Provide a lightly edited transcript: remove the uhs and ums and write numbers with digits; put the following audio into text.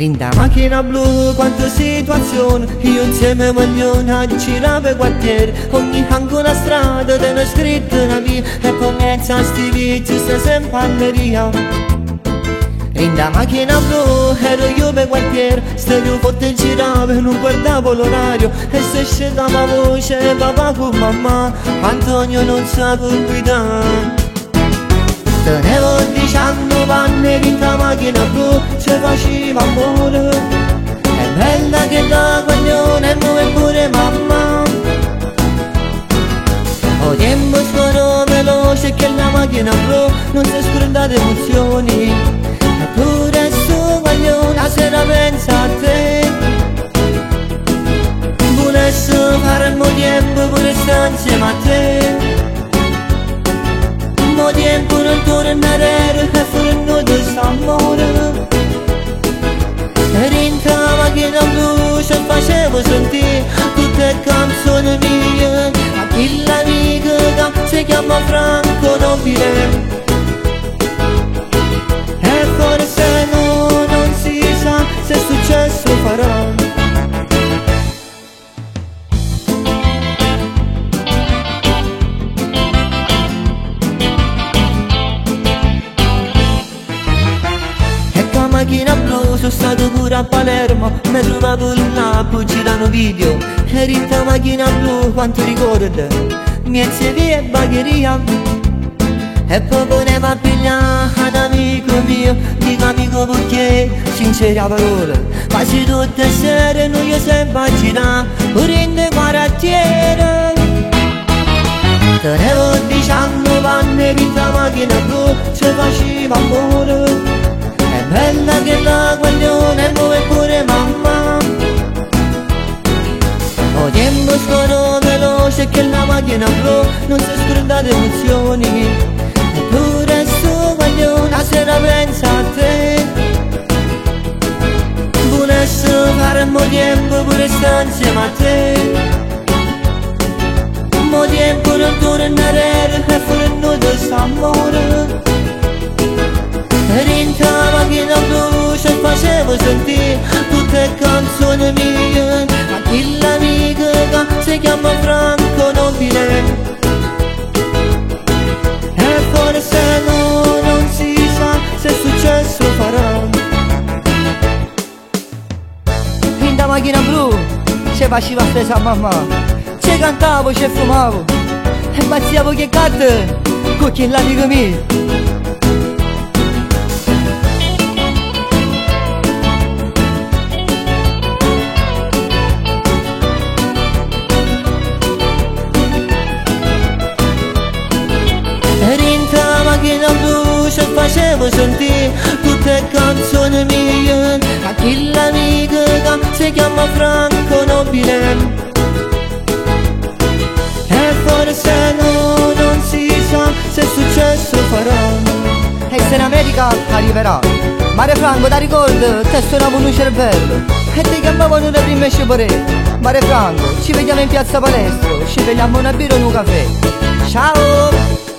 Rinda macchina blu, quante situazioni, io insieme voglio a girare per quartiere. Ogni angolo a strada te ne scritto una via, e comincia a sti vizi, sta sempre palleria. Rinda macchina blu, ero io per quartiere, stadio forte e giravo, non guardavo l'orario, e se scenda la voce papà con mamma, Antonio non sa guidare. Tenevo 19 anni, rinda macchina blu, se faceva amore, è bella che la coglione, e noi pure mamma. O tempo scorre veloce che la macchina blu non si scorda di emozioni, eppure sto coglione la sera pensa a te. Volessi fare il mio tempo pure stare insieme a te. Mo tempo non tornerà e fuori noi di st'amore. E rinda macchina blu ci facevo sentire tutte canzoni mie, a chi l'amico che si chiama Franco Nobile. E forse no, non si sa se è successo farà. Macchina blu, sono stato pure a Palermo, mi trovavo là, poi girano video. E rinda macchina blu, quanto ricorda, miezze via e bagheria. E poi volevo a pigliare un amico mio, dico amico perché, sincera parola, quasi tutte sere noi io sempre a girare, pure in de quartiere. Tenevo 19 anni, rinda macchina blu, ci faceva amore. È bella che la coglione, e noi pure mamma. O tempo scorre veloce che la macchina blu non si scorda di emozioni, eppure sto coglione la sera pensa a te. Volessi fare il mio tempo pure stare insieme a te. Mo tempo non tornerà e fuori noi di st'amore. Rinda macchina blu ci facevo sentire tutte canzoni mie, a chi l'amico che si chiama Franco Nobile. E forse no, non si sa se è successo farà. Rinda macchina blu ci faceva spesa a mamma, ci cantavo, ci fumavo, e mazziavo che cante con chi l'amico mio. Macchina blu ci facevo sentire tutte canzoni mie, a chi l'amico che si chiama Franco Nobile. E forse no, non si sa se è successo farà. E se in America arriverà Mare Franco, da ricordo, te suonavo un cervello e ti chiamavano le prime sciopere. Mare Franco, ci vediamo in piazza Palestro, ci vediamo una birra o un caffè. Ciao!